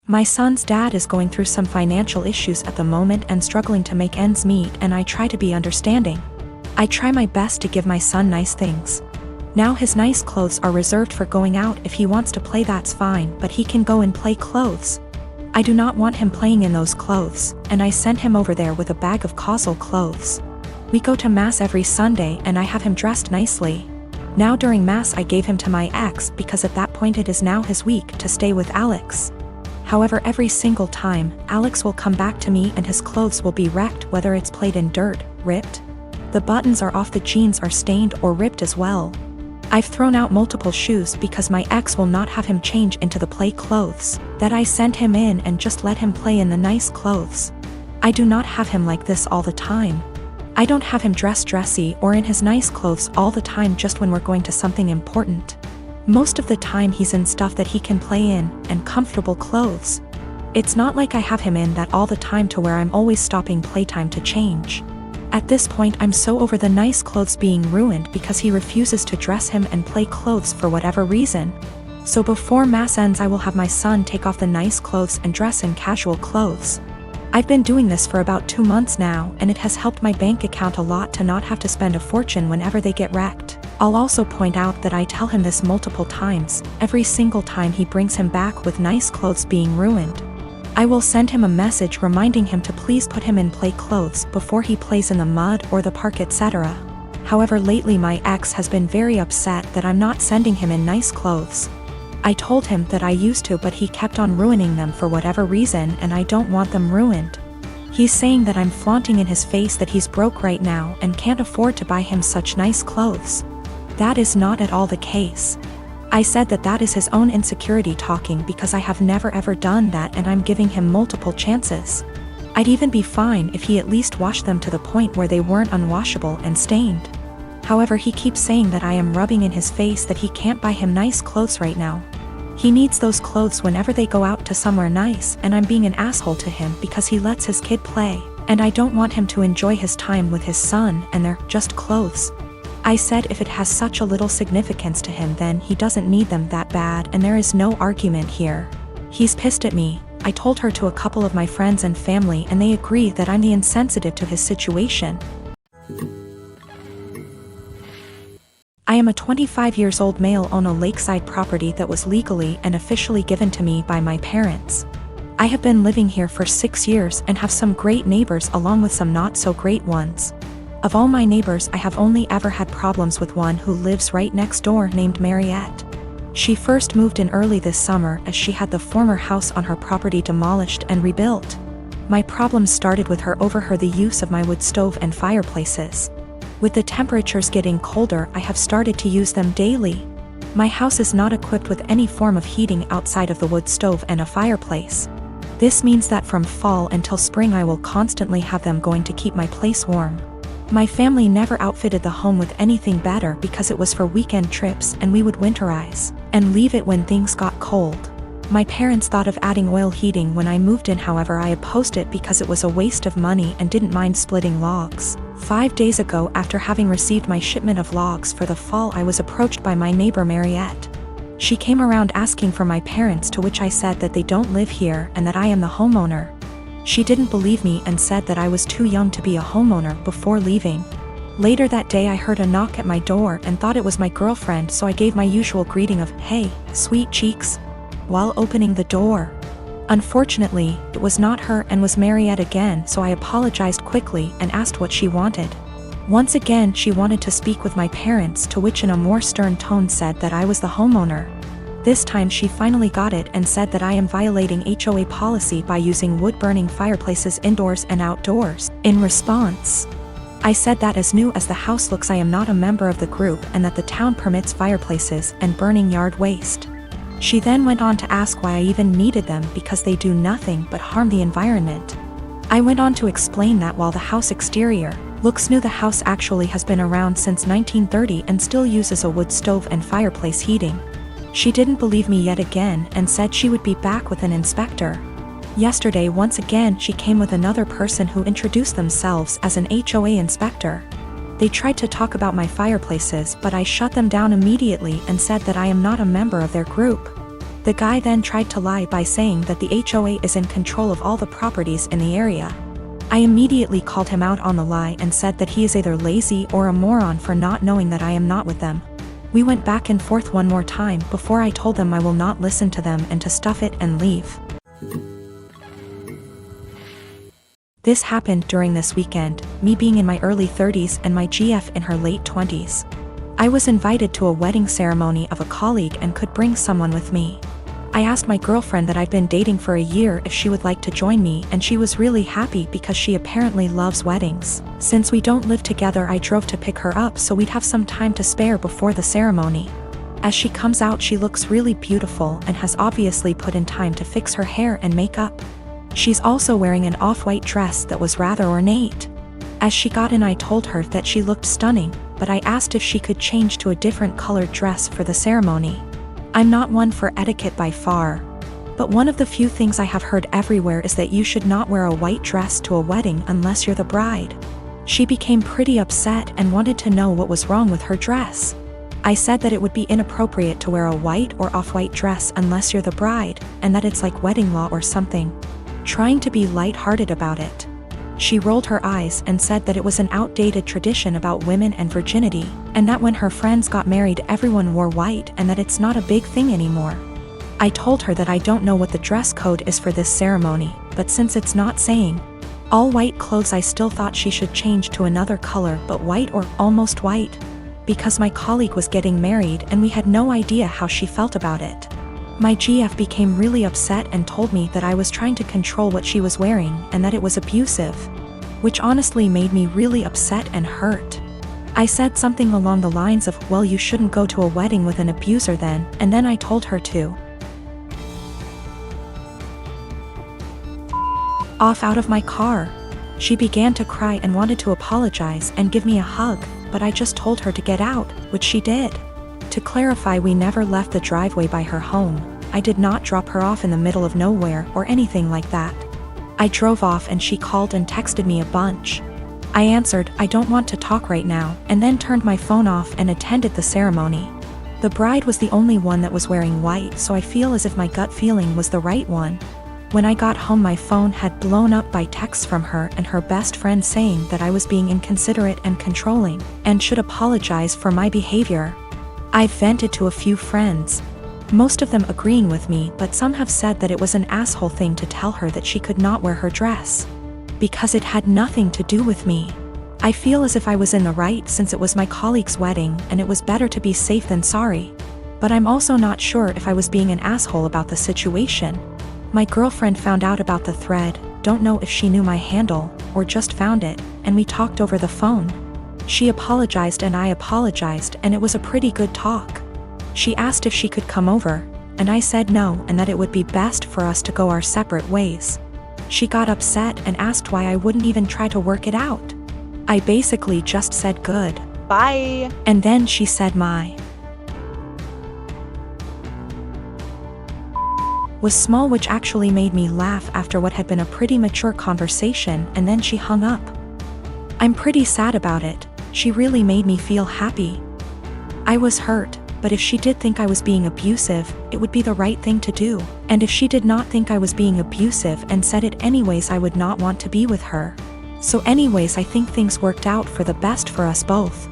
My son's dad is going through some financial issues at the moment and struggling to make ends meet, and I try to be understanding. I try my best to give my son nice things. Now his nice clothes are reserved for going out. If he wants to play, that's fine, but he can go and play clothes. I do not want him playing in those clothes, and I send him over there with a bag of causal clothes. We go to mass every Sunday and I have him dressed nicely. Now during mass I gave him to my ex because at that point it is now his week to stay with Alex. However, every single time, Alex will come back to me and his clothes will be wrecked, whether it's played in dirt, ripped. The buttons are off, the jeans are stained or ripped as well. I've thrown out multiple shoes because my ex will not have him change into the play clothes, that I send him in and just let him play in the nice clothes. I do not have him like this all the time. I don't have him dressed dressy or in his nice clothes all the time, just when we're going to something important. Most of the time he's in stuff that he can play in, and comfortable clothes. It's not like I have him in that all the time to where I'm always stopping playtime to change. At this point I'm so over the nice clothes being ruined because he refuses to dress him and play clothes for whatever reason. So before mass ends I will have my son take off the nice clothes and dress in casual clothes. I've been doing this for about 2 months now, and it has helped my bank account a lot to not have to spend a fortune whenever they get wrecked. I'll also point out that I tell him this multiple times, every single time he brings him back with nice clothes being ruined. I will send him a message reminding him to please put him in play clothes before he plays in the mud or the park, etc. However, lately my ex has been very upset that I'm not sending him in nice clothes. I told him that I used to, but he kept on ruining them for whatever reason, and I don't want them ruined. He's saying that I'm flaunting in his face that he's broke right now and can't afford to buy him such nice clothes. That is not at all the case. I said that that is his own insecurity talking because I have never ever done that, and I'm giving him multiple chances. I'd even be fine if he at least washed them to the point where they weren't unwashable and stained. However, he keeps saying that I am rubbing in his face that he can't buy him nice clothes right now. He needs those clothes whenever they go out to somewhere nice, and I'm being an asshole to him because he lets his kid play, and I don't want him to enjoy his time with his son and they're just clothes. I said if it has such a little significance to him then he doesn't need them that bad, and there is no argument here. He's pissed at me. I told her to a couple of my friends and family and they agree that I'm the insensitive to his situation. I am a 25 years old male, own a lakeside property that was legally and officially given to me by my parents. I have been living here for 6 years and have some great neighbors along with some not so great ones. Of all my neighbors I have only ever had problems with one who lives right next door named Mariette. She first moved in early this summer as she had the former house on her property demolished and rebuilt. My problems started with her over the use of my wood stove and fireplaces. With the temperatures getting colder, I have started to use them daily. My house is not equipped with any form of heating outside of the wood stove and a fireplace. This means that from fall until spring I will constantly have them going to keep my place warm. My family never outfitted the home with anything better because it was for weekend trips and we would winterize and leave it when things got cold. My parents thought of adding oil heating when I moved in, however I opposed it because it was a waste of money and didn't mind splitting logs. 5 days ago, after having received my shipment of logs for the fall, I was approached by my neighbor Mariette. She came around asking for my parents, to which I said that they don't live here and that I am the homeowner. She didn't believe me and said that I was too young to be a homeowner before leaving. Later that day I heard a knock at my door and thought it was my girlfriend, so I gave my usual greeting of "Hey, sweet cheeks," while opening the door. Unfortunately, it was not her and was Mariette again, so I apologized quickly and asked what she wanted. Once again she wanted to speak with my parents, to which in a more stern tone said that I was the homeowner. This time she finally got it and said that I am violating HOA policy by using wood-burning fireplaces indoors and outdoors. In response, I said that as new as the house looks I am not a member of the group and that the town permits fireplaces and burning yard waste. She then went on to ask why I even needed them because they do nothing but harm the environment. I went on to explain that while the house exterior looks new, the house actually has been around since 1930 and still uses a wood stove and fireplace heating. She didn't believe me yet again and said she would be back with an inspector. Yesterday once again she came with another person who introduced themselves as an HOA inspector. They tried to talk about my fireplaces, but I shut them down immediately and said that I am not a member of their group. The guy then tried to lie by saying that the HOA is in control of all the properties in the area. I immediately called him out on the lie and said that he is either lazy or a moron for not knowing that I am not with them. We went back and forth one more time before I told them I will not listen to them and to stuff it and leave. This happened during this weekend, me being in my early 30s and my GF in her late 20s. I was invited to a wedding ceremony of a colleague and could bring someone with me. I asked my girlfriend that I've been dating for a year if she would like to join me, and she was really happy because she apparently loves weddings. Since we don't live together, I drove to pick her up so we'd have some time to spare before the ceremony. As she comes out, she looks really beautiful and has obviously put in time to fix her hair and makeup. She's also wearing an off-white dress that was rather ornate. As she got in, I told her that she looked stunning, but I asked if she could change to a different colored dress for the ceremony. I'm not one for etiquette by far, but one of the few things I have heard everywhere is that you should not wear a white dress to a wedding unless you're the bride. She became pretty upset and wanted to know what was wrong with her dress. I said that it would be inappropriate to wear a white or off-white dress unless you're the bride, and that it's like wedding law or something. Trying to be light-hearted about it. She rolled her eyes and said that it was an outdated tradition about women and virginity, and that when her friends got married everyone wore white and that it's not a big thing anymore. I told her that I don't know what the dress code is for this ceremony, but since it's not saying all white clothes, I still thought she should change to another color, but white or almost white, because my colleague was getting married and we had no idea how she felt about it. My GF became really upset and told me that I was trying to control what she was wearing and that it was abusive, which honestly made me really upset and hurt. I said something along the lines of, well, you shouldn't go to a wedding with an abuser then, and then I told her to off out of my car. She began to cry and wanted to apologize and give me a hug, but I just told her to get out, which she did. To clarify, we never left the driveway by her home. I did not drop her off in the middle of nowhere or anything like that. I drove off and she called and texted me a bunch. I answered, I don't want to talk right now, and then turned my phone off and attended the ceremony. The bride was the only one that was wearing white, so I feel as if my gut feeling was the right one. When I got home, my phone had blown up by texts from her and her best friend saying that I was being inconsiderate and controlling, and should apologize for my behavior. I've vented to a few friends, most of them agreeing with me, but some have said that it was an asshole thing to tell her that she could not wear her dress, because it had nothing to do with me. I feel as if I was in the right since it was my colleague's wedding and it was better to be safe than sorry. But I'm also not sure if I was being an asshole about the situation. My girlfriend found out about the thread, don't know if she knew my handle, or just found it, and we talked over the phone. She apologized and I apologized, and it was a pretty good talk. She asked if she could come over, and I said no and that it would be best for us to go our separate ways. She got upset and asked why I wouldn't even try to work it out. I basically just said good. Bye. And then she said my was small, which actually made me laugh after what had been a pretty mature conversation, and then she hung up. I'm pretty sad about it. She really made me feel happy. I was hurt, but if she did think I was being abusive, it would be the right thing to do. And if she did not think I was being abusive and said it anyways, I would not want to be with her. So anyways, I think things worked out for the best for us both.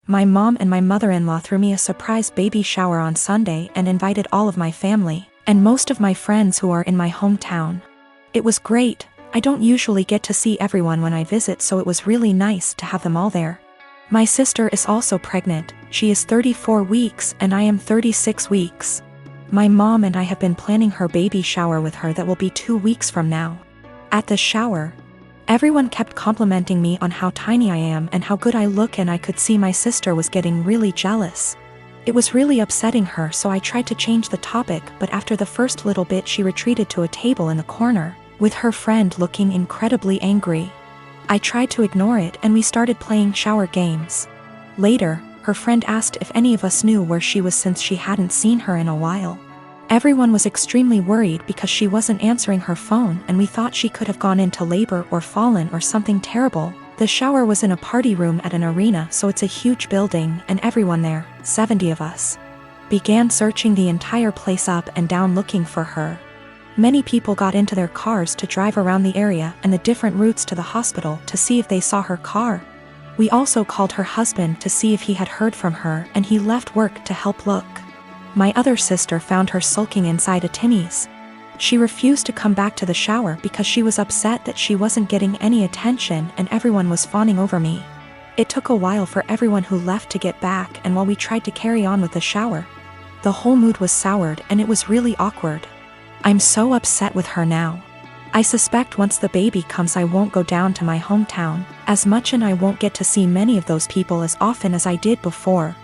My mom and my mother-in-law threw me a surprise baby shower on Sunday and invited all of my family, and most of my friends who are in my hometown. It was great. I don't usually get to see everyone when I visit, so it was really nice to have them all there. My sister is also pregnant. She is 34 weeks and I am 36 weeks. My mom and I have been planning her baby shower with her that will be 2 weeks from now. At the shower, everyone kept complimenting me on how tiny I am and how good I look, and I could see my sister was getting really jealous. It was really upsetting her, so I tried to change the topic, but after the first little bit she retreated to a table in the corner, with her friend looking incredibly angry. I tried to ignore it and we started playing shower games. Later, her friend asked if any of us knew where she was since she hadn't seen her in a while. Everyone was extremely worried because she wasn't answering her phone, and we thought she could have gone into labor or fallen or something terrible. The shower was in a party room at an arena, so it's a huge building, and everyone there, 70 of us, began searching the entire place up and down looking for her. Many people got into their cars to drive around the area and the different routes to the hospital to see if they saw her car. We also called her husband to see if he had heard from her, and he left work to help look. My other sister found her sulking inside a Timmy's. She refused to come back to the shower because she was upset that she wasn't getting any attention and everyone was fawning over me. It took a while for everyone who left to get back, and while we tried to carry on with the shower, the whole mood was soured and it was really awkward. I'm so upset with her now. I suspect once the baby comes I won't go down to my hometown as much, and I won't get to see many of those people as often as I did before.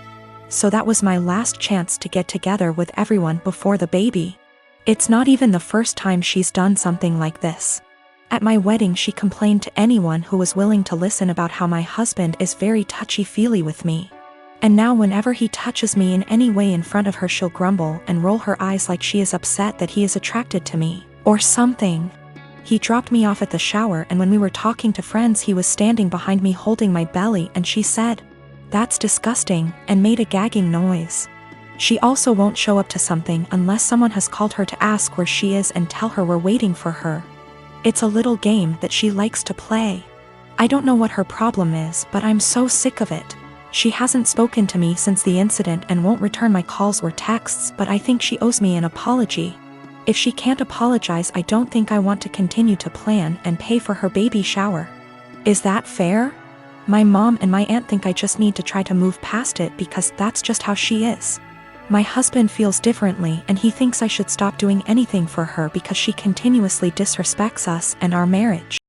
So that was my last chance to get together with everyone before the baby. It's not even the first time she's done something like this. At my wedding she complained to anyone who was willing to listen about how my husband is very touchy-feely with me. And now whenever he touches me in any way in front of her she'll grumble and roll her eyes like she is upset that he is attracted to me, or something. He dropped me off at the shower, and when we were talking to friends he was standing behind me holding my belly, and she said, "That's disgusting," and made a gagging noise. She also won't show up to something unless someone has called her to ask where she is and tell her we're waiting for her. It's a little game that she likes to play. I don't know what her problem is, but I'm so sick of it. She hasn't spoken to me since the incident and won't return my calls or texts, but I think she owes me an apology. If she can't apologize, I don't think I want to continue to plan and pay for her baby shower. Is that fair? My mom and my aunt think I just need to try to move past it because that's just how she is. My husband feels differently, and he thinks I should stop doing anything for her because she continuously disrespects us and our marriage.